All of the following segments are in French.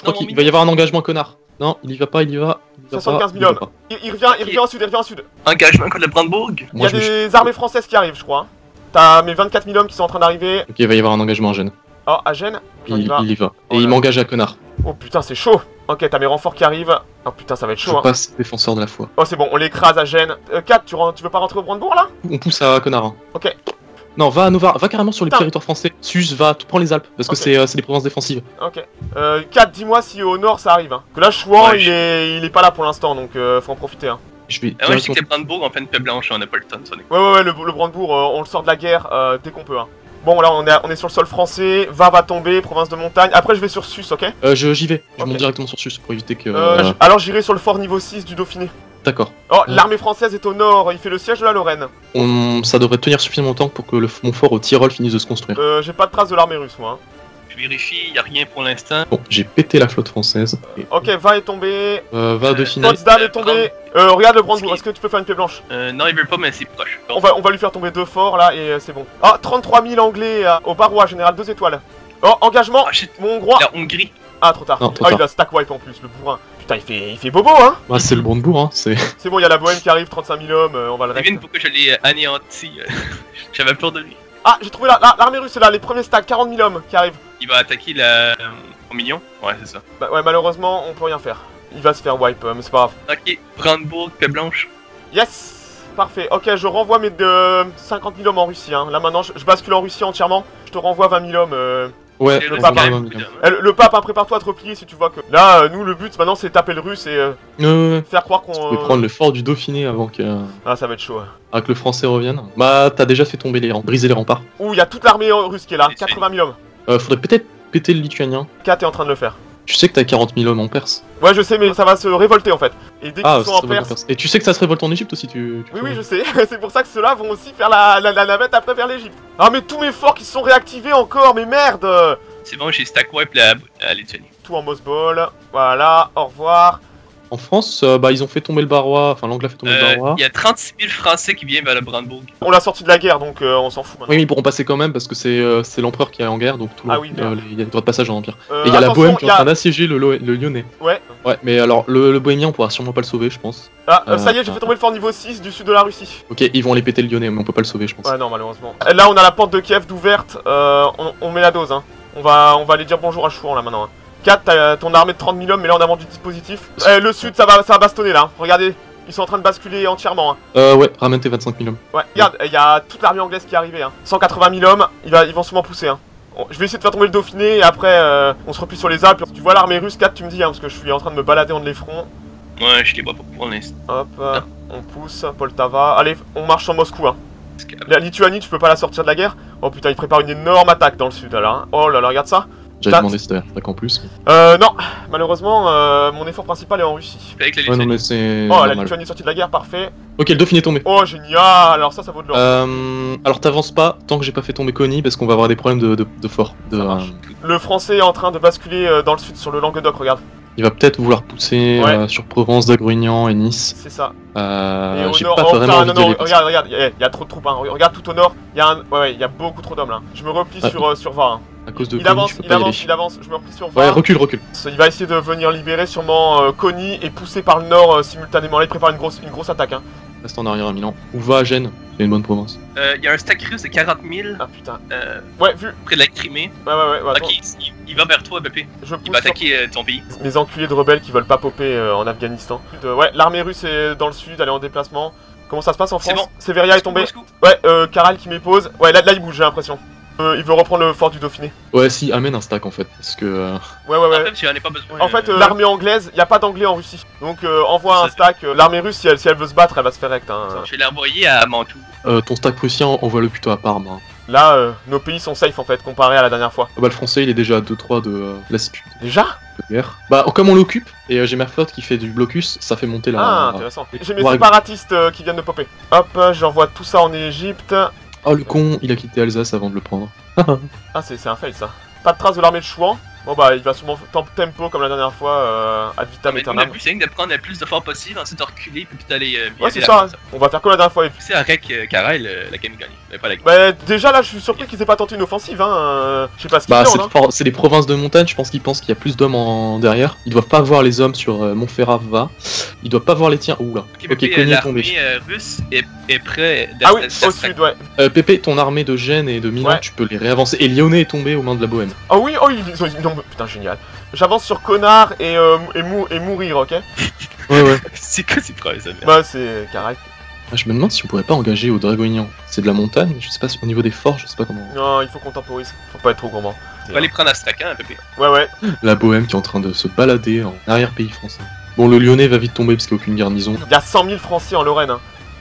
je crois qu'il va y avoir un engagement connard. Non, il y va pas, il y va. 75 000 hommes. Il revient au sud, il revient au sud. Engagement contre le Brandebourg. Il y a des armées françaises qui arrivent, je crois. T'as mes 24 000 hommes qui sont en train d'arriver. Ok, il va y avoir un engagement à Gênes. Oh, à Gênes. Il y va. Et Oh il là. m'engage à connard. Oh putain, c'est chaud. Ok, t'as mes renforts qui arrivent. Oh putain, ça va être chaud. Je passe défenseur de la foi. Oh, c'est bon, on l'écrase à Gênes. Kat, tu veux pas rentrer au Brandebourg là? On pousse à connard. Hein. Ok. Non, va à Nova, va carrément sur les Putain. territoires français. Sus, va, prends les Alpes, parce que Ok. c'est des provinces défensives. Ok. Kat, dis-moi si au nord ça arrive. Hein. Que là, Chouan, Ouais, il est pas là pour l'instant, donc faut en profiter. Hein. Je vais. Ah ouais, je sais que le Brandebourg en pleine paix blanche, on a pas le temps de sonner. Ouais, le Brandebourg, on le sort de la guerre dès qu'on peut. Hein. Bon, là, on est sur le sol français. Va tomber, province de montagne. Après, je vais sur Sus, ok? J'y vais, je Ok. monte directement sur Sus pour éviter que. Alors, j'irai sur le fort niveau 6 du Dauphiné. D'accord. Oh, l'armée française est au nord, il fait le siège de la Lorraine. Ça devrait tenir suffisamment longtemps pour que mon fort au Tyrol finisse de se construire. J'ai pas de trace de l'armée russe, moi. Hein. Je vérifie, y a rien pour l'instant. Bon, j'ai pété la flotte française. Et, Ok, Va est tombé. va de finale. Potsdam est tombé. Regarde le Brandebourg, est-ce que tu peux faire une paix blanche? Non, il veut pas, mais c'est proche. On va lui faire tomber 2 forts là et c'est bon. Ah, 33 000 anglais au Barrois, général 2 étoiles. Oh, engagement, Ah shit, mon hongrois. la Hongrie. Ah, trop tard. Non, trop Ah, tard. il a stack wipe en plus, le bourrin. Putain, il fait bobo, hein. Bah, c'est le Brandebourg, hein. C'est. C'est bon, il y a la Bohème qui arrive, 35 000 hommes, on va le Devine reste. pourquoi je l'ai anéanti. J'avais peur de lui. Ah, j'ai trouvé l'armée russe, c'est là, les premiers stacks, 40 000 hommes qui arrivent. Il va attaquer la... au million. Ouais, c'est ça. Bah ouais, malheureusement, on peut rien faire. Il va se faire wipe, mais c'est pas grave. Ok, Brandebourg, paix blanche. Yes. Parfait, ok, je renvoie mes 50 000 hommes en Russie, hein. Là maintenant, je bascule en Russie entièrement. Je te renvoie 20 000 hommes. Ouais, C'est le le pape, quand ouais, même ouais, beaucoup ouais. d'hommes, hein. Le pape, hein, prépare-toi à te replier si tu vois que... Là, nous, le but maintenant, c'est taper le russe et faire croire qu'on... On peut prendre le fort du Dauphiné avant que, Ah, ça va être chaud. Hein. avant que le français revienne. Bah, t'as déjà fait tomber briser les remparts. Ouh, il y a toute l'armée russe qui est là, Et 80 000 hommes. Faudrait peut-être péter le lituanien. Kat est en train de le faire. Tu sais que t'as 40 000 hommes en Perse. Ouais, je sais, mais ça va se révolter en fait. Et dès qu'ils Ah, sont ça en se révolte en Perse... Perse. Et tu sais que ça se révolte en Égypte aussi, tu Oui, je sais. C'est pour ça que ceux-là vont aussi faire la navette après vers l'Egypte. Ah, mais tous mes forts qui se sont réactivés encore, mais merde. C'est bon, j'ai stack wipe la Lituanie. Tout en moss ball. Voilà, au revoir. En France, bah, ils ont fait tomber le Barrois. Enfin, l'anglais a fait tomber le Barrois. Il y a 36 000 Français qui viennent vers le Brandebourg. On l'a sorti de la guerre, donc on s'en fout maintenant. Oui, mais ils pourront passer quand même parce que c'est l'empereur qui est en guerre, donc tout Ah oui, merde. il y a des droits de passage en empire. Et il y a la attention, Bohème qui est en y a- train d'assiéger le Lyonnais. Ouais. Ouais, mais alors le Bohémien, on pourra sûrement pas le sauver, je pense. Ah, ça y est, j'ai fait tomber le fort niveau 6 du sud de la Russie. Ok, ils vont aller péter le Lyonnais, mais on peut pas le sauver, je pense. Ouais, non, malheureusement. Là, on a la porte de Kiev d'ouverte. On met la dose, hein. On va aller dire bonjour à Chouan là maintenant. Hein. 4, t'as ton armée de 30 000 hommes, mais là on a vendu du dispositif. Le sud, ça va bastonner là. Hein. Regardez, ils sont en train de basculer entièrement. Hein. Ouais, ramène tes 25 000 hommes. Ouais, regarde, il y a toute l'armée anglaise qui est arrivée. Hein. 180 000 hommes, ils vont sûrement pousser. Hein. Je vais essayer de faire tomber le Dauphiné et après on se replie sur les Alpes. Si tu vois l'armée russe, 4, tu me dis, hein, parce que je suis en train de me balader entre les fronts. Ouais, je les vois pas pour l'instant. Hop, on pousse, Poltava. Allez, on marche sur Moscou. Hein. Parce que- La Lituanie, tu peux pas la sortir de la guerre. Oh putain, ils préparent une énorme attaque dans le sud là. Hein. Oh là là, regarde ça. J'avais T'as- demandé si t'avais attaque en plus. Non, malheureusement, mon effort principal est en Russie. Avec la Ouais, non, Lituanie. mais c'est. Oh, la normal. Lituanie est sortie de la guerre, parfait. Ok, le Dauphiné est tombé. Oh, génial, alors ça vaut de l'or. Alors t'avances pas tant que j'ai pas fait tomber Coney parce qu'on va avoir des problèmes de fort. Ça marche. Le français est en train de basculer dans le sud, sur le Languedoc, regarde. Il va peut-être vouloir pousser Ouais. sur Provence, Dagrignan et Nice. C'est ça. Et au J'ai nord, pas oh, vraiment putain, envie non, d'y non, aller. regarde, il y a trop de troupes, hein. Regarde tout au nord, il y a il y a beaucoup trop d'hommes là. Je me replie Ouais. sur Va. Hein. À cause de Il Coney, avance, je peux il pas y avance, aller. il avance, je me replie sur Va. Ouais, recule. Il va essayer de venir libérer sûrement Coney et pousser par le nord simultanément. Là, il prépare une grosse attaque. Hein. Reste en arrière à Milan. Ou va à Gênes, c'est une bonne province. Il y a un stack russe de 40 000 Ah putain. Ouais, vu. près de la Crimée. Ouais, attends. Ok, il va vers toi, BP. Je Il pousse va sur attaquer ton pays. mes enculés de rebelles qui veulent pas popper en Afghanistan. Ouais, l'armée russe est dans le sud, elle est en déplacement. Comment ça se passe en C'est France? bon. Severia est tombé. Moscou. Ouais, Karal qui m'épose. Ouais, là il bouge, j'ai l'impression. Il veut reprendre le fort du Dauphiné. Ouais, si, amène un stack en fait. Parce que. Ouais. Même si j'en ai pas besoin. En fait, l'armée anglaise, y a pas d'anglais en Russie. Donc envoie un Ça, stack. L'armée russe, si elle veut se battre, elle va se faire recte. Hein. Je vais l'envoyer à Mantoue. Ton stack prussien, envoie-le plutôt à Parme. Hein. Là, nos pays sont safe en fait, comparé à la dernière fois. Ah bah, le français, il est déjà à 2-3 de lassitude Déjà? de guerre. Bah, comme on l'occupe, et j'ai ma flotte qui fait du blocus, ça fait monter la. Ah, intéressant. J'ai mes Ouais. séparatistes qui viennent de popper. Hop, j'envoie tout ça en Égypte. Oh, le con, il a quitté Alsace avant de le prendre. Ah, c'est un fail ça. Pas de trace de l'armée de Chouan. Bon bah il va sûrement tempo comme la dernière fois, ad vitam Mais aeternam. le but c'est de prendre le plus de forts possible, ensuite de reculer, puis d'aller. Ouais c'est ça, on va faire comme la dernière fois. C'est avec Karel, la game gagne. Mais pas la game. Bah déjà là je suis surpris qu'ils aient pas tenté une offensive hein, je sais pas ce qu'ils Bah, font hein. c'est des provinces de montagne, je pense qu'ils pensent qu'il y a plus d'hommes derrière. Ils doivent pas voir les hommes sur Montferrat-Va. Ils doivent pas voir les tiens. Ouh là. Ok, Coney est tombé. L'armée russe est prêt Ah oui, au sud ouais. Pépé, ton armée de Gênes et de Milan, Ouais. tu peux les réavancer. Et Lyonnais est tombé aux mains de la Bohème. Ah oui, oh ils non, putain génial. J'avance sur Connard et mourir, ok? Ouais. C'est quoi ces problèmes ça? Bah c'est carré. Ah, je me demande si on pourrait pas engager au Dragoignan. C'est de la montagne, mais je sais pas si au niveau des forts, je sais pas comment. Non, il faut qu'on temporise, faut pas être trop gourmand. On va aller prendre Astrakhan un peu plus. Ouais. La Bohème qui est en train de se balader en arrière-pays français. Bon, le Lyonnais va vite tomber parce qu'il n'y a aucune garnison. Il y a 100 000 Français en Lorraine hein.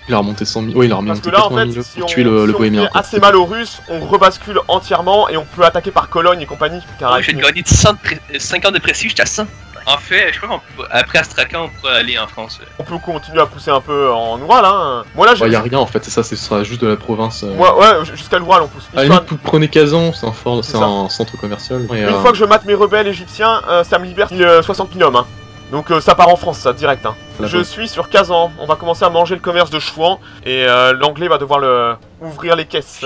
Il a remonté 100 000. Ouais, il a Parce remonté que là en 80 fait, 000 si pour on, tuer le si on Bohémien. fait assez mal aux Russes, on rebascule entièrement et on peut attaquer par Cologne et compagnie. Carré. J'ai gagné 50 de prestige, j'étais à 100. En fait, je crois qu'après Astrakhan, on pourrait aller en France. On peut continuer à pousser un peu en Oural hein. Moi là j'ai... Ouais, y a rien en fait, c'est ça, ce sera juste de la province. Moi ouais, jusqu'à l'Oural on pousse. À la limite, vous prenez Kazan, c'est ça. un centre commercial. Et, Une fois que je mate mes rebelles égyptiens, ça me libère 60 000 hommes hein. Donc ça part en France ça, direct hein. Je suis sur Kazan, on va commencer à manger le commerce de Chouan et l'anglais va devoir ouvrir les caisses.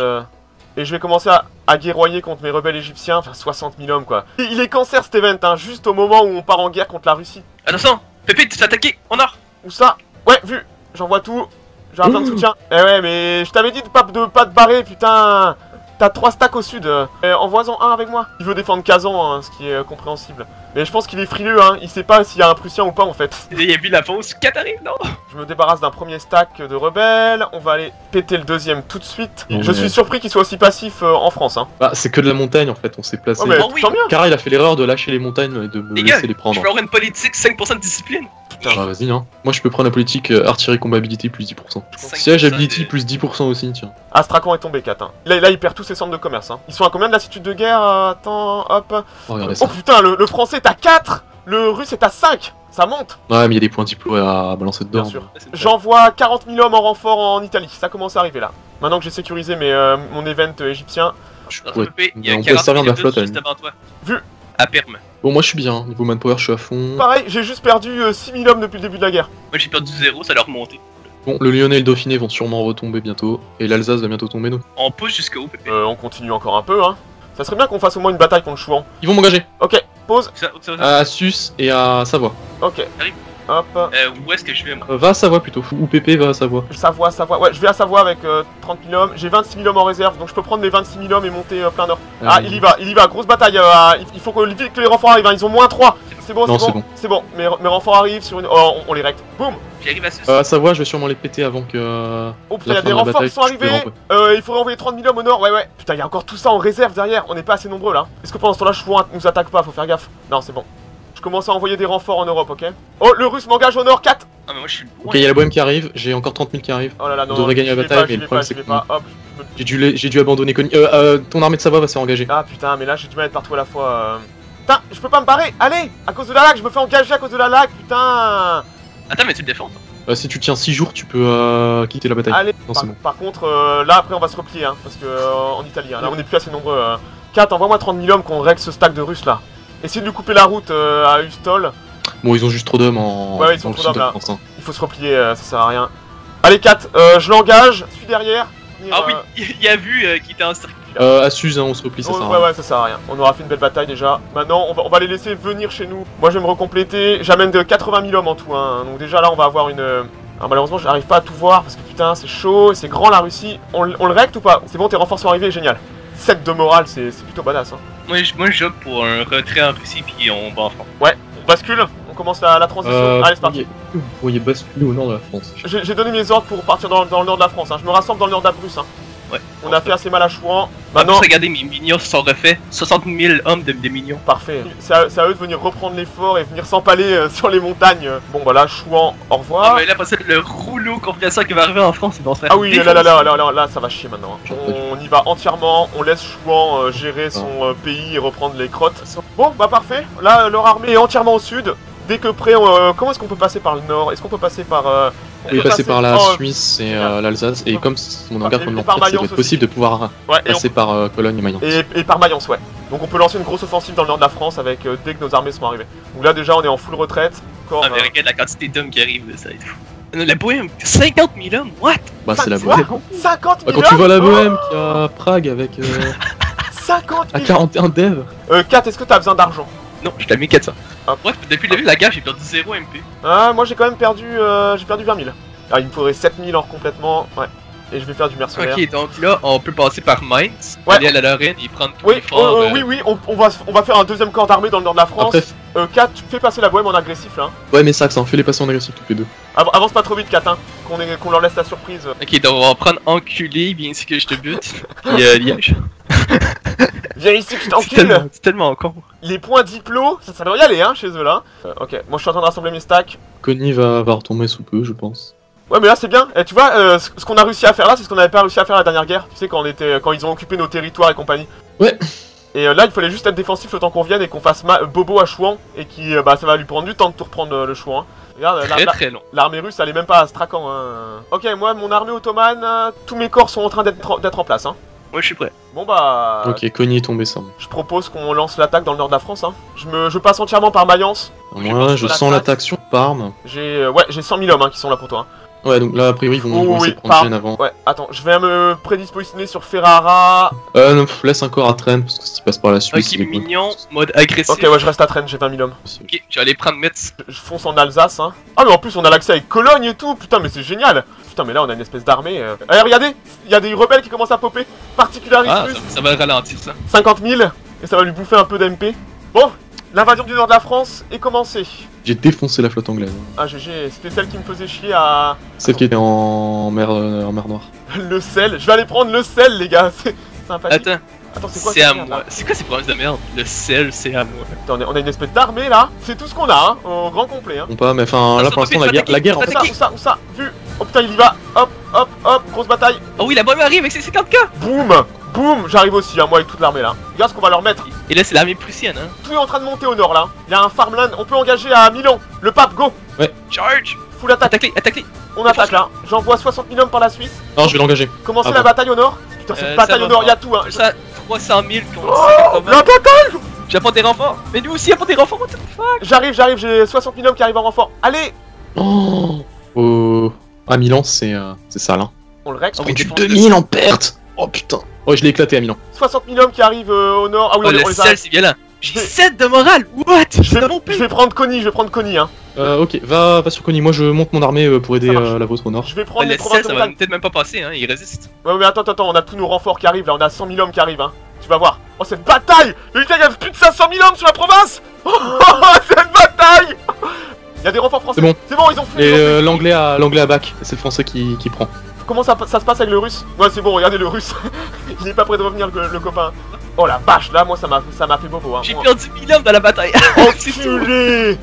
Et je vais commencer à guerroyer contre mes rebelles égyptiens, enfin 60 000 hommes quoi. Il est cancer cet event hein, juste au moment où on part en guerre contre la Russie. Attention, Pépé, tu t'es attaqué, on a. Où ça? Ouais, vu, j'envoie tout, j'ai un plein de soutien. Eh ouais, mais je t'avais dit de pas te barrer, putain. T'as 3 stacks au sud, envoie-en un avec moi. Il veut défendre Kazan, hein, ce qui est compréhensible. Mais je pense qu'il est frileux, hein, il sait pas s'il y a un Prussien ou pas en fait. Il a vu la pause, Katharine, non? Je me débarrasse d'un premier stack de rebelles, on va aller péter le deuxième tout de suite. Non, je mais- suis surpris qu'il soit aussi passif en France. Hein. Bah, c'est que de la montagne en fait, on s'est placé. Oh mais Oh oui. tant mieux. Car il a fait l'erreur de lâcher les montagnes et de me Les gars, laisser les je prendre. peux avoir une politique 5% de discipline. Ah, vas-y, hein. Moi je peux prendre la politique artillerie combat ability plus 10%. 5% Siège ability de- plus 10% aussi, tiens. Astrakhan est tombé 4. Hein. Là, il perd tous ses centres de commerce. Hein. Ils sont à combien de lassitude de guerre attends, hop. Oh, regardez Oh ça. putain, le français est à 4. Le russe est à 5. Ça monte. Ouais, mais il y a des points diplo à balancer dedans. Bien sûr. C'est une J'envoie 40 000 hommes en renfort en Italie. Ça commence à arriver là. Maintenant que j'ai sécurisé mon event égyptien. Je Dans pourrais- Pépé, il y a on peut 40 se servir de la 000 flotte à la juste limite. devant toi. Vu. À Perm. Bon, moi je suis bien, niveau manpower, je suis à fond. Pareil, j'ai juste perdu 6 000 hommes depuis le début de la guerre. Moi j'ai perdu 0, ça leur remonté. Bon, le Lyonnais et le Dauphiné vont sûrement retomber bientôt. Et l'Alsace va bientôt tomber, nous. On pousse jusqu'au Pépé. On continue encore un peu. Hein. Ça serait bien qu'on fasse au moins une bataille contre Chouan. Ils vont m'engager Ok, pause. à Sus et à Savoie. Ok. Arrive. Hop. Où est-ce que je vais moi? Va à Savoie plutôt, ou Pépé va à Savoie. Savoie. Ouais, je vais à Savoie avec 30 000 hommes. J'ai 26 000 hommes en réserve, donc je peux prendre mes 26 000 hommes et monter plein nord. Ah, il y va. Grosse bataille. Il faut que les renforts arrivent. Hein. Ils ont moins 3. C'est bon, Non, c'est c'est bon. bon. C'est bon. Mes renforts arrivent sur une. Oh, on les recte. Boum. J'arrive à Sus. À Savoie, je vais sûrement les péter avant que. Oh putain, il y La a fin des de la renforts bataille, qui sont tu peux arrivés. Il faudrait envoyer 30 000 hommes au nord. Ouais. Putain, il y a encore tout ça en réserve derrière. On n'est pas assez nombreux là. Est-ce que pendant ce temps-là, Chouan nous attaque pas? Faut faire gaffe. Non, c'est bon. Je commence à envoyer des renforts en Europe, ok? Oh, le russe m'engage au nord, 4. Ah, mais moi je suis loin. Ok, il y a la Bohème qui arrive, j'ai encore 30 000 qui arrivent. Oh là là, non. On devrait gagner la j'y vais bataille, pas, mais j'y le vais problème, pas, c'est j'y vais que- pas. Hop. J'ai dû abandonner Conny. Ton armée de Savoie va se faire engager. Ah putain, mais là j'ai du mal à être partout à la fois. Putain, je peux pas me barrer. Allez, à cause de la lag, je me fais engager à cause de la lag, putain. Attends, mais tu le défends. Si tu tiens 6 jours, tu peux quitter la bataille. Allez, Non, c'est bon. par contre, là après on va se replier, hein, parce que en Italie, hein, là on est plus assez nombreux. 4, envoie-moi 30 000 hommes qu'on règle ce stack de Russes là. Essayez de lui couper la route à Ustol. Bon, ils ont juste trop d'hommes en. Ouais, ils sont dans le trop sud de d'hommes, là. la France, hein. Il faut se replier, ça sert à rien. Allez 4, je l'engage, suis derrière. Venir, Ah oui, il a vu qu'il était en circuit. À Suse, hein, on se replie, ça Oh, sert à ouais, rien. ouais, ça sert à rien. On aura fait une belle bataille déjà. Maintenant, on va les laisser venir chez nous. Moi, je vais me recompléter. J'amène de 80 000 hommes en tout. Hein. Donc, déjà là, on va avoir une. Alors, malheureusement, j'arrive pas à tout voir parce que putain, c'est chaud et c'est grand la Russie. On le recte ou pas? C'est bon, tes renforts sont arrivés, génial. 7 de morale, c'est plutôt badass. Hein. Moi je joue pour un retrait en Russie puis on va en France. Ouais, on bascule. On commence la transition. Allez, c'est parti. Vous pourriez basculer au nord de la France. J'ai donné mes ordres pour partir dans le nord de la France. Hein. Je me rassemble dans le nord d'Abrusse. Hein. Ouais. On a fait assez mal à Chouan. Maintenant, Maintenant, regardez, mes minions se sont refaits. 60 000 hommes de minions. parfait. C'est à eux de venir reprendre l'effort et venir s'empaler sur les montagnes. Bon, bah là, Chouan, au revoir. Ah, mais là, parce que le rouleau compresseur qui va arriver en France, ils vont se faire. Ah oui, là, ça va chier maintenant. Hein. J'aurais pas On y va entièrement, on laisse Chouan gérer son pays et reprendre les crottes. Bon, bah parfait. Là, leur armée est entièrement au sud. Dès que prêt, comment est-ce qu'on peut passer par le nord? Est-ce qu'on peut passer par... Vous pouvez passer par la Oh, Suisse et l'Alsace, et comme mon engagement de et par l'Empire, ça Mayence va être possible de pouvoir ouais, et, passer par Cologne et Mayence. et par Mayence, ouais. Donc on peut lancer une grosse offensive dans le nord de la France avec dès que nos armées sont arrivées. Donc là déjà on est en full retraite. Encore, Ah, mais regarde la quantité d'hommes qui arrivent, là, ça va être fou. La Bohème, 50 000 hommes, what? Bah, c'est la Quoi Bohème. 50 000 Bah, quand tu vois la Bohème qui a Prague avec 50 à 000 41 dev. Kat, est-ce que t'as besoin d'argent? Non, je t'ai mis 400. Hop. Ouais, depuis le début de la guerre, j'ai perdu 0 MP. Ah, moi j'ai quand même perdu, j'ai perdu 20 000. Alors il me faudrait 7 000 or complètement, ouais. Et je vais faire du mercenaire. Ok, donc là, on peut passer par Mainz, Ouais. aller à la Lorraine et prendre tous Oui, les forts. oui, on va faire un deuxième corps d'armée dans le nord de la France. Après, Kat, tu fais passer la Bohème en agressif là. ouais, mais ça, fais les passer en agressif tous les deux. Avance pas trop vite, Kat, hein, qu'on leur laisse la surprise. Ok, donc on va prendre enculé, bien sûr que je te bute. Puis Liège. Viens ici, je C'est t'encule. tellement con. Les points diplo, ça doit y aller, hein, chez eux là. Ok, moi je suis en train de rassembler mes stacks. Connie va retomber sous peu, je pense. Ouais, mais là c'est bien. Et tu vois, ce qu'on a réussi à faire là, c'est ce qu'on avait pas réussi à faire la dernière guerre. Tu sais, quand ils ont occupé nos territoires et compagnie. Ouais. Et là, il fallait juste être défensif le temps qu'on vienne et qu'on fasse Bobo à Chouan. Et qui, bah, ça va lui prendre du temps de tout reprendre le Chouan. Regarde, Très long. l'armée russe, elle est même pas à Astrakhan. Hein. Ok, moi, mon armée ottomane, tous mes corps sont en train d'être en place. Hein. Ouais, je suis prêt. Bon bah, Ok, Connie est tombé ça. je propose qu'on lance l'attaque dans le nord de la France. Hein. Je passe entièrement par Mayence. Moi, je sens l'attaque sur Parme. J'ai 100 000 hommes hein, qui sont là pour toi. Hein. Ouais, donc là, a priori, ils vont essayer de prendre Gênes avant. Ouais, attends, je vais me prédispositionner sur Ferrara. Non, laisse encore à Trennes, parce que si tu passes par la Suisse, Ok, il est cool. mignon, mode agressif. Ok, ouais, je reste à Trennes, j'ai 20 000 hommes. Ok, je vais aller prendre Metz. Je fonce en Alsace, hein. Ah, mais en plus, on a l'accès avec Cologne et tout. Putain, mais c'est génial. Putain, mais là, on a une espèce d'armée. Allez, regardez, il y a des rebelles qui commencent à popper. Particularistes Ah, russes, ça va ralentir ça. 50 000. Et ça va lui bouffer un peu d'MP. Bon, l'invasion du nord de la France est commencée. J'ai défoncé la flotte anglaise. Ah, GG, c'était celle qui me faisait chier à... Celle qui était en mer Noire. Le sel. Je vais aller prendre le sel, les gars. C'est sympathique. Attends, c'est quoi c'est cette à merde, moi. là C'est quoi ces provinces de merde? Le sel, c'est à moi. Attends, on a une espèce d'armée, là. C'est tout ce qu'on a, hein, au grand complet, hein. Bon, pas, mais enfin, là pour l'instant, la guerre en fait. Où ça, vu. Oh putain, il y va. Hop, grosse bataille. Oh oui, la bombe arrive avec ses 50K! Boum, j'arrive aussi, hein, moi avec toute l'armée là. Regarde ce qu'on va leur mettre. Et là, c'est l'armée prussienne, hein. Tout est en train de monter au nord là. Il y a un farmland, on peut engager à Milan. Le pape, go. Charge! Full attaque. Attaque-les! On attaque là. J'envoie 60 000 hommes par la Suisse. Non, je vais l'engager. Commencez Ah la bon. bataille au nord. Putain, c'est une bataille ça au va, nord, il y a tout, hein. Ça, 300 000 contre Oh, 180. la bataille. J'apporte des renforts! Mais nous aussi, apporte des renforts, what the fuck! J'arrive, j'ai 60 000 hommes qui arrivent en renfort. Allez. Oh, à Milan, c'est sale, hein. On le règle. Ah oui, Du défense 2000 en perte. Oh putain. Ouais, je l'ai éclaté à Milan. 60 000 hommes qui arrivent au nord. Ah oui, Oh, on le les sel, arrête. c'est violent! Je J'ai vais- 7 de morale! What? Je vais prendre Connie, hein. Ok, va sur Connie. Moi, je monte mon armée pour aider Ça marche. la vôtre au nord. Je vais Oh, prendre les le provinces sel, de ça va montagne. peut-être même pas passer, hein, il résiste. Ouais, mais attends, on a tous nos renforts qui arrivent là, on a 100 000 hommes qui arrivent, hein. Tu vas voir. Oh, cette bataille! Le gars, il y a plus de 500 000 hommes sur la province! Oh, cette bataille! Il y a des renforts français. C'est bon. Ils ont fui. Et l'anglais à bac, c'est le français qui prend. Comment ça se passe avec le russe? Ouais, c'est bon, regardez le russe. Il est pas prêt de revenir, le copain. Oh la vache, là, moi, ça m'a fait bobo, hein. J'ai Moi- perdu 1000 hommes dans la bataille! C'est tout. Enculé!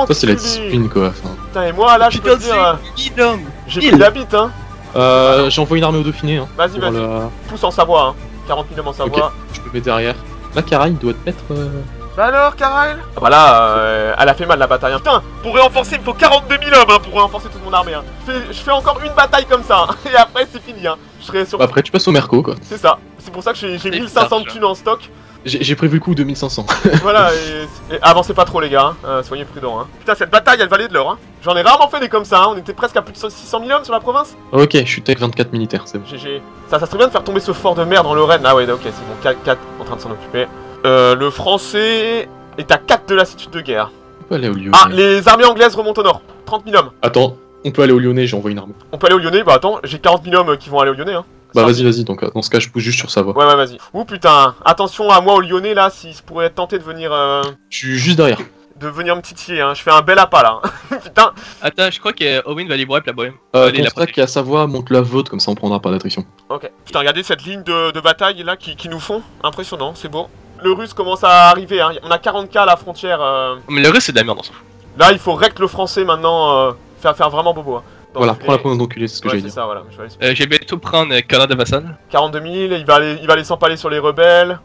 Ça, c'est la discipline quoi. Enfin, Putain, et moi, là, je J'ai peux te perdu dire, 1000 hommes! j'ai 1000. pris la bite, hein. j'envoie une armée au Dauphiné. Hein, Vas-y, pour vas-y. la- Pousse en Savoie, hein. 40 000 hommes en Savoie. Ok, je me mets derrière. Là, Cara, il doit te mettre. Bah alors, Karael? Ah bah là, elle a fait mal la bataille. Hein. Putain, pour renforcer, il me faut 42 000 hommes hein, pour renforcer toute mon armée. Hein. Je fais encore une bataille comme ça, hein, et après c'est fini. Hein. Je serai sur... Après, tu passes au Merco quoi. C'est ça. C'est pour ça que j'ai 1500 thunes en stock. J'ai prévu le coup 2500. Voilà, et avancez pas trop les gars, hein. Soyez prudents. Hein. Putain, cette bataille, elle valait de l'or. Hein. J'en ai rarement fait des comme ça. Hein. On était presque à plus de 600 000 hommes sur la province. Ok, je suis tech 24 militaires, c'est bon. GG. Ça serait bien de faire tomber ce fort de merde en Lorraine. Ah ouais, ok, c'est bon. 4 en train de s'en occuper. Le français est à 4 de lassitude de guerre. On peut aller au Lyonnais. Ah, les armées anglaises remontent au nord. 30 000 hommes. Attends, on peut aller au Lyonnais, j'envoie une armée. On peut aller au Lyonnais. Bah attends, j'ai 40 000 hommes qui vont aller au Lyonnais. Hein. Bah Ça- vas-y, donc dans ce cas, je pousse juste sur Savoie. Ouais, vas-y. Ouh putain, attention à moi au Lyonnais là, s'il se pourrait être tenté de venir Je suis juste derrière. me titiller. Hein. Je fais un bel appât là. Putain. Attends, je crois que Owen va aller boire la bohème. Ton Allez, la stack qui est à Savoie, monte la vôtre, comme ça on prendra pas d'attrition. Ok. Putain, regardez cette ligne de bataille là qui nous font. Impressionnant, c'est beau. Le russe commence à arriver. Hein. On a 40K à la frontière. Mais le russe, c'est de la merde, on s'en fout. Là, il faut rect le français maintenant. Faire vraiment bobo. Hein. Donc, Voilà, prends la province d'enculé, c'est ce que Ouais, j'allais c'est dire. ça, voilà. Je vais aller Je vais bientôt prendre Canada Vassal. 42 000, il va aller s'empaler sur les rebelles.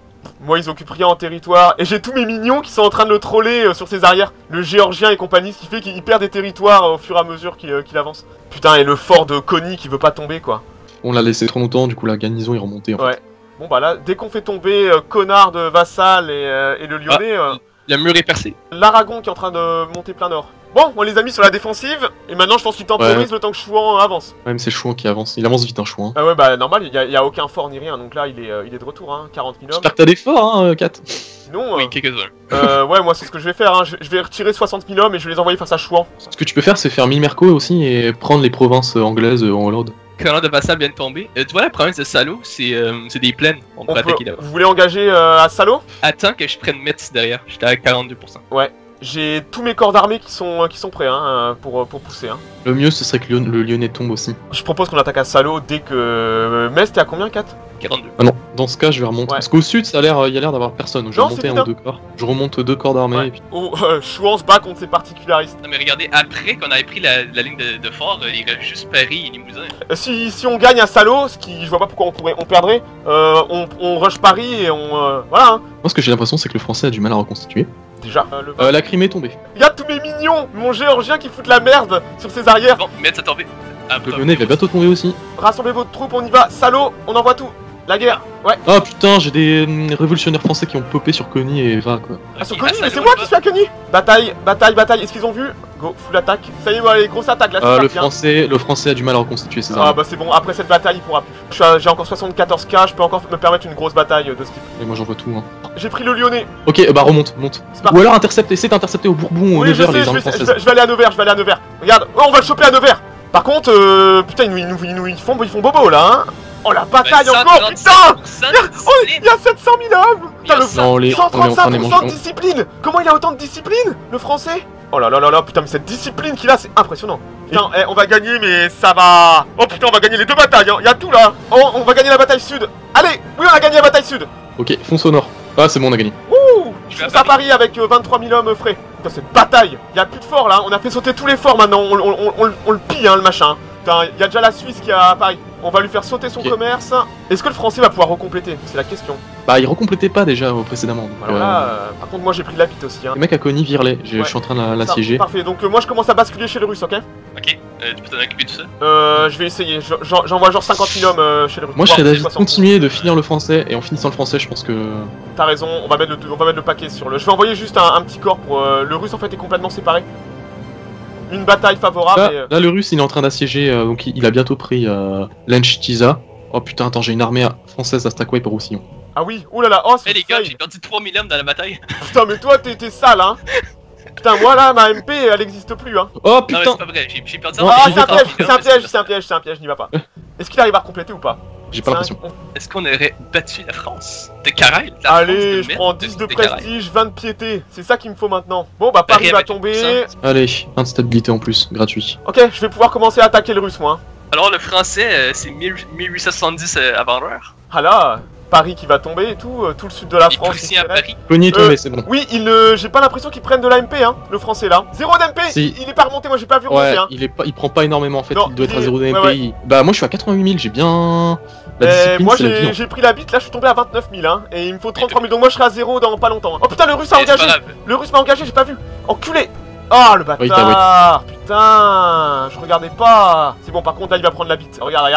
Moi, ils occupent rien en territoire. Et j'ai tous mes mignons qui sont en train de le troller sur ses arrières. Le géorgien et compagnie, ce qui fait qu'il perd des territoires au fur et à mesure qu'il avance. Putain, et le fort de Connie qui veut pas tomber, quoi. On l'a laissé trop longtemps, du coup la garnison est remontée en fait. Ouais. Bon bah là, dès qu'on fait tomber Connard de Vassal et le Lyonnais, Le mur est percé. l'Aragon qui est en train de monter plein nord. Bon, on les a mis sur la défensive, et maintenant je pense qu'ils temporisent le temps que Chouan avance. Ouais, mais c'est Chouan qui avance. Il avance vite, un Chouan. Ah ouais, bah normal, il y a aucun fort ni rien, donc là il est de retour, hein, 40 000 hommes. J'espère que t'as des forts, hein, Kat. Sinon, Oui, quelques-uns. ouais, moi c'est ce que je vais faire, hein. Je vais retirer 60 000 hommes et je vais les envoyer face à Chouan. Ce que tu peux faire, c'est faire Milmerco aussi et prendre les provinces anglaises en Hollande. Connard de Vassal vient de tomber. Tu vois la province de Salo, c'est des plaines. On peut attaquer là-bas. Vous voulez engager à Salo? Attends que je prenne Metz derrière. J'étais à 42%. Ouais. J'ai tous mes corps d'armée qui sont prêts hein, pour pousser. Hein. Le mieux, ce serait que le Lyonnais tombe aussi. Je propose qu'on attaque à Salo dès que... Metz, t'es à combien, 4? 42. Ah non, dans ce cas, je vais remonter. Ouais. Parce qu'au sud, il y a l'air d'avoir personne. Je vais Non, remonter c'est un bien. ou deux corps. Je remonte 2 corps d'armée Ouais. et puis... Oh, Chouan se bat contre ses particularistes. Non mais regardez, après qu'on avait pris la ligne de fort, il reste juste Paris et Limousin. Si on gagne à Salo, ce qui je vois pas pourquoi on perdrait, on rush Paris et on... voilà, hein. Moi, ce que j'ai l'impression, c'est que le français a du mal à reconstituer. Déjà. La Crimée est tombée. Regarde tous mes mignons, mon géorgien qui fout de la merde sur ses arrières. Bon, Metz a tombé. Ah, Le Lyonnais va bientôt tomber aussi. Rassemblez votre troupe, on y va. Salo, on envoie tout. La guerre. Ouais. Ah putain, j'ai des révolutionnaires français qui ont popé sur Coney et va quoi. Ah, sur Coney, mais c'est moi qui suis à Coney. Bataille. Est-ce qu'ils ont vu? Go, full attaque. Ça y est, allez, grosse attaque là. Le c'est parti, hein. français a du mal à reconstituer ses Ah armées. bah c'est bon, après cette bataille il pourra plus. J'ai encore 74k, je peux encore me permettre une grosse bataille de ce type. Et moi j'en vois tout. Hein. J'ai pris le Lyonnais. Ok, bah monte. C'est parti. Ou alors essaie d'intercepter au Bourbon ou au Oui, je Nevers sais, les armées je françaises. vais aller à Nevers, Regarde, oh, on va le choper à Nevers. Par contre, putain, ils font bobo là, hein. Oh la bataille encore, putain. Oh, il y a 700 000 hommes. Putain, le Non, on est en train de les 135% manger. de discipline. Comment il a autant de discipline, le français? Oh là là là là, putain, mais cette discipline qu'il a, c'est impressionnant. Putain, on va gagner, mais ça va... Oh putain, on va gagner les 2 batailles, hein. Il y a tout là. Oh, on va gagner la bataille sud. Allez, oui, on a gagné la bataille sud. Ok, fonce au nord. Ah, c'est bon, on a gagné. Ouh, je fonce à Paris avec 23 000 hommes frais. Putain, cette bataille. Il y a plus de forts là, on a fait sauter tous les forts maintenant. On le pille, hein, le machin. Putain, il y a déjà la Suisse qui est à Paris. On va lui faire sauter son commerce. Est-ce que le français va pouvoir recompléter? C'est la question. Bah, il recomplétait pas déjà précédemment. Donc, Alors là, par contre, moi j'ai pris la bite aussi. Hein. Le mec à Coney, vire-les. Je Ouais. suis en train de l'assiéger. Parfait, donc moi je commence à basculer chez les Russes, ok? Ok, tu peux t'en occuper de tout ça? Je vais essayer. J'envoie genre 50 000 hommes chez les Russes. Moi, je serais Voire d'avis de 60. continuer de finir le français. Et en finissant le français, je pense que. T'as raison, on va mettre le paquet sur le... Je vais envoyer juste un petit corps pour... le Russe en fait est complètement séparé. Une bataille favorable Là, le russe, il est en train d'assiéger. Donc, il a bientôt pris Lenchtiza. Oh putain, attends, j'ai une armée française à Stakwa par Roussillon. Ah oui, oulala, oh c'est Eh les gars, fail. j'ai perdu 3000 hommes dans la bataille. Putain, mais toi t'es sale, hein. Putain, moi là, ma MP elle existe plus, hein. Oh Non mais putain! c'est pas vrai, j'ai perdu Non, Ah, j'y c'est un vais pas. piège, c'est un piège, n'y va pas. Est-ce qu'il arrive à compléter ou pas? J'ai pas l'impression. Est-ce qu'on aurait battu la France? De Caraïbes? La France Allez, de je Metz, prends 10 de Caraïbes. prestige, 20 de piété, c'est ça qu'il me faut maintenant. Bon bah Paris va avec tomber. Allez, 1 de stabilité en plus, gratuit. Ok, je vais pouvoir commencer à attaquer le russe moi. Alors le français, c'est 1870 avant l'heure. Ah là, Paris qui va tomber et tout le sud de la Les France. Prussiens à Paris. Coney est tombé, c'est bon. Oui, j'ai pas l'impression qu'ils prennent de la MP, hein, le français là. 0 d'MP, Si. il est pas remonté, moi j'ai pas vu remonter, Ouais, hein. il prend pas énormément en fait, Non, il doit être à il est- 0 de ouais, MP. ouais. Bah, moi je suis à 88 000, j'ai bien. La discipline, Moi c'est la vie, hein. j'ai pris la bite, là je suis tombé à 29 000, hein, et il me faut 33 000, donc moi je serai à 0 dans pas longtemps. Hein. Oh putain, le russe a Eh, c'est engagé, pas grave. le russe m'a engagé, j'ai pas vu. Enculé. Oh le Oui, bâtard, putain, je regardais pas. C'est bon, par contre là il va prendre la bite. Regarde.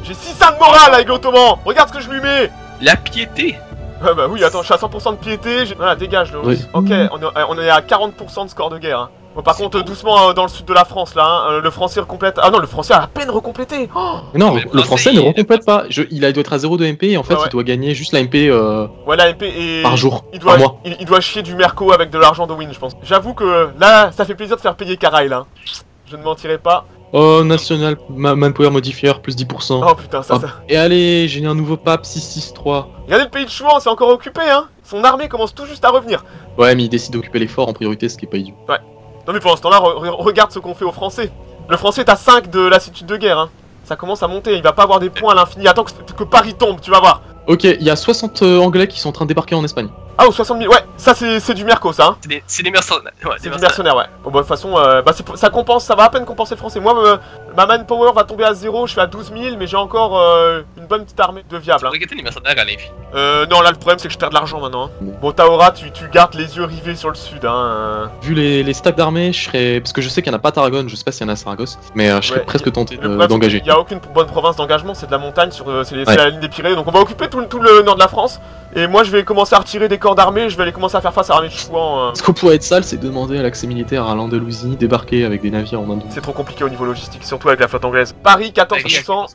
J'ai 600 de morale avec l'ottoman. Regarde ce que je lui mets. La piété. Ah bah oui, attends, je suis à 100% de piété. Voilà, dégage le russe. Oui. Ok, on est à 40% de score de guerre. Hein. Bon, par contre, doucement dans le sud de la France là. Hein, le français recomplète. Ah non, le français a à peine recomplété. Oh Mais non, Mais le français ne il- recomplète pas. Il doit être à 0 de MP et en fait Ouais. il doit gagner juste la MP ouais, la MP et. par jour, Il doit, par mois. il doit chier du merco avec de l'argent de win, je pense. J'avoue que là, ça fait plaisir de faire payer Caraï là. Je ne mentirai pas. Oh, National Manpower Modifier, plus 10%. Oh putain, ça. Et allez, j'ai un nouveau pape, 663. Regardez le pays de Chouan, c'est encore occupé, hein. Son armée commence tout juste à revenir. Ouais, mais il décide d'occuper les forts en priorité, ce qui est pas idiot. Non mais pour l'instant là, regarde ce qu'on fait aux Français. Le Français est à 5 de lassitude de guerre, hein. Ça commence à monter, il va pas avoir des points à l'infini. Attends que Paris tombe, tu vas voir. Ok, il y a 60 Anglais qui sont en train de débarquer en Espagne. Ah, ou 60 000, ouais, ça c'est du merco ça, hein. C'est des mercenaires. Ouais, C'est du mercenaire, ouais. Bon, bah, de toute façon, ça compense, ça va à peine compenser le français. Moi, ma manpower va tomber à 0, je suis à 12 000, mais j'ai encore une bonne petite armée de viables. Tu Hein. peux regarder les mercenaires à l'infini. Non, là le problème c'est que je perds de l'argent maintenant. Hein. Bon. Bon, Taora, tu gardes les yeux rivés sur le sud. Hein. Vu les stacks d'armée, je serais. Parce que je sais qu'il n'y en a pas à Tarragone, je sais pas s'il y en a à Saragosse, mais je serais Ouais, presque tenté Le problème, d'engager. il n'y a aucune bonne province d'engagement, c'est de la montagne, c'est la ligne des Pyrénées. Donc on va occuper tout le nord de la France. Et moi je vais commencer à retirer des corps d'armée, je vais aller commencer à faire face à l'armée de Chouan. Ce qu'on pourrait être sale, c'est demander à l'accès militaire à l'Andalousie, débarquer avec des navires en Indonésie. C'est trop compliqué au niveau logistique, surtout avec la flotte anglaise. Paris 14%.